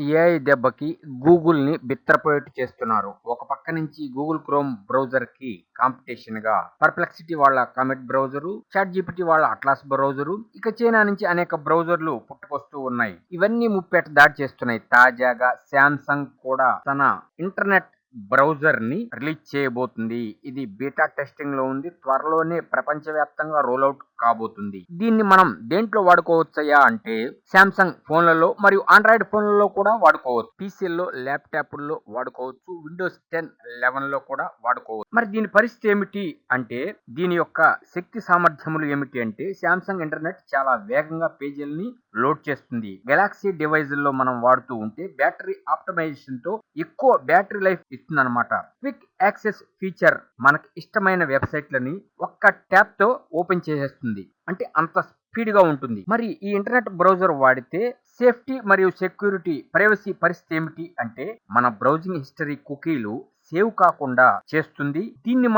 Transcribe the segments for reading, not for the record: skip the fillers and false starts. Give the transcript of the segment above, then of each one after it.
AI దెబ్బకి గూగుల్‌ని బిత్తరపోయేట్టు చేస్తున్నారు. ఒక పక్క నుంచి గూగుల్ క్రోమ్ బ్రౌజర్‌కి కాంపిటీషన్‌గా పర్‌ప్లెక్సిటీ వాళ్ళ కామెట్ బ్రౌజరు, చాట్‌జీపీటీ వాళ్ళ అట్లాస్ బ్రౌజరు, ఇక చైనా నుంచి అనేక బ్రౌజర్‌లు పుట్టుకొస్తూ ఉన్నాయి. ఇవన్నీ ముప్పేట దాడి చేస్తున్నాయి. తాజాగా శాంసంగ్ కూడా తన ఇంటర్నెట్ బ్రౌజర్‌ని రిలీజ్ చేయబోతుంది. ఇది బీటా టెస్టింగ్‌లో ఉంది. త్వరలోనే ప్రపంచవ్యాప్తంగా రోలౌట్ కాబోతుంది. దీన్ని మనం దేంట్లో వాడుకోవచ్చయ్యా అంటే శాంసంగ్ ఫోన్లలో మరియు ఆండ్రాయిడ్ ఫోన్లలో కూడా వాడుకోవచ్చు. పీసీల్లో, ల్యాప్‌టాప్‌ల్లో వాడుకోవచ్చు. విండోస్ 10, 11లో కూడా వాడుకోవచ్చు. మరి దీని పరిస్థితి ఏమిటి అంటే దీని యొక్క శక్తి సామర్థ్యములు ఏమిటి అంటే శాంసంగ్ ఇంటర్నెట్ చాలా వేగంగా పేజీలని లోడ్ చేస్తుంది. గెలాక్సీ డివైజుల్లో మనం వాడుతూ ఉంటే బ్యాటరీ ఆప్టిమైజేషన్‌తో ఎక్కువ బ్యాటరీ లైఫ్ ఇస్తుందన్నమాట. క్విక్ యాక్సెస్ ఫీచర్ మనకి ఇష్టమైన వెబ్‌సైట్‌లని ఒక్క ట్యాప్‌తో ఓపెన్ చేసేస్తుంది. అంటే అంత స్పీడ్‌గా ఉంటుంది. మరి ఈ ఇంటర్నెట్ బ్రౌజర్ వాడితే సేఫ్టీ మరియు సెక్యూరిటీ, ప్రైవసీ పరిస్థితి ఏమిటి అంటే మన బ్రౌజింగ్ హిస్టరీ కుకీలు సేవ్ కాకుండా చేస్తుంది. దీన్ని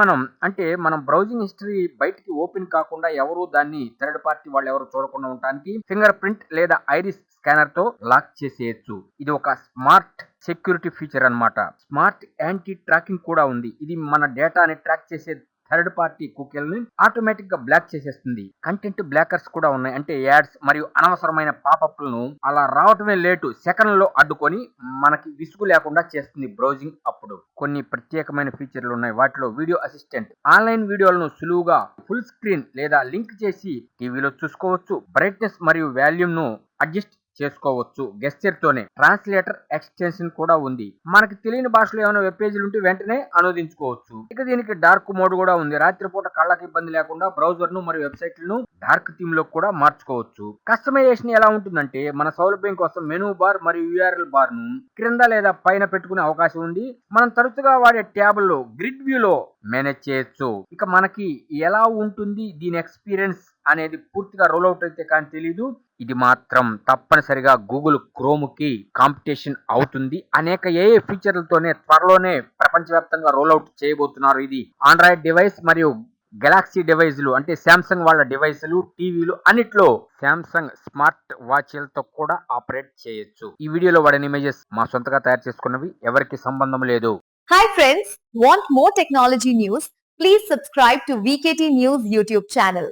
మనం బ్రౌజింగ్ హిస్టరీ బయటికి ఓపెన్ కాకుండా ఎవరు దాన్ని థర్డ్ పార్టీ వాళ్ళు ఎవరు చూడకుండా ఉండడానికి ఫింగర్ ప్రింట్ లేదా ఐరిస్ స్కానర్ తో లాక్ చేసేయచ్చు. ఇది ఒక స్మార్ట్ సెక్యూరిటీ ఫీచర్ అన్నమాట. స్మార్ట్ యాంటీ ట్రాకింగ్ కూడా ఉంది. ఇది మన డేటాని ట్రాక్ చేసే థర్డ్ పార్టీ కుకీలని ఆటోమేటిక్ గా బ్లాక్ చేసేస్తుంది. కంటెంట్ బ్లాకర్స్ కూడా ఉన్నాయి. అంటే యాడ్స్ మరియు అనవసరమైన పాపప్లను అలా రావటమే లేటు సెకండ్లలో అడ్డుకొని మనకి విసుగు లేకుండా చేస్తుంది బ్రౌజింగ్ అప్పుడు. కొన్ని ప్రత్యేకమైన ఫీచర్లు ఉన్నాయి. వాటిలో వీడియో అసిస్టెంట్ ఆన్లైన్ వీడియోలను సులువుగా ఫుల్ స్క్రీన్ లేదా లింక్ చేసి టీవీలో చూసుకోవచ్చు. బ్రైట్నెస్ మరియు వాల్యూమ్ ను అడ్జస్ట్ చేసుకోవచ్చు గెస్చర్ తోనే. ట్రాన్స్లేటర్ ఎక్స్టెన్షన్ కూడా ఉంది. మనకి తెలియని భాషలో ఏమైనా వెబ్ పేజీలు ఉంటే వెంటనే అనువదించుకోవచ్చు. ఇక దీనికి డార్క్ మోడ్ కూడా ఉంది. రాత్రిపూట కళ్ళకి ఇబ్బంది లేకుండా బ్రౌజర్ ను మరియు వెబ్సైట్లను డార్క్ థీమ్ లో కూడా మార్చుకోవచ్చు. కస్టమైజేషన్ ఎలా ఉంటుందంటే మన సౌలభ్యం కోసం మెనూ బార్ మరియు యూఆర్ఎల్ బార్ ను క్రింద లేదా పైన పెట్టుకునే అవకాశం ఉంది. మనం తరచుగా వాడే ట్యాబ్లో గ్రిడ్ వ్యూలో మేనేజ్ చేయొచ్చు. ఇక మనకి ఎలా ఉంటుంది దీని ఎక్స్పీరియన్స్ అనేది పూర్తిగా రోల్అవుట్ అయితే కానీ తెలీదు. ఇది మాత్రం తప్పనిసరిగా గూగుల్ క్రోమ్ కి కాంపిటీషన్ అవుతుంది. అనేక ఏఐ ఫీచర్లతోనే త్వరలోనే ప్రపంచవ్యాప్తంగా రోల్అవుట్ చేయబోతున్నారు. ఇది ఆండ్రాయిడ్ డివైస్ మరియు గెలాక్సీ డివైజ్లు అంటే శాంసంగ్ వాళ్ళ డివైస్లు, టీవీలు అన్నిట్లో శాంసంగ్ స్మార్ట్ వాచ్లతో కూడా ఆపరేట్ చేయొచ్చు. ఈ వీడియోలో వాడిన ఇమేజెస్ మా సొంతగా తయారు చేసుకున్నవి, ఎవరికి సంబంధం లేదు. Hi friends, want more technology news? Please subscribe to VKT News YouTube channel.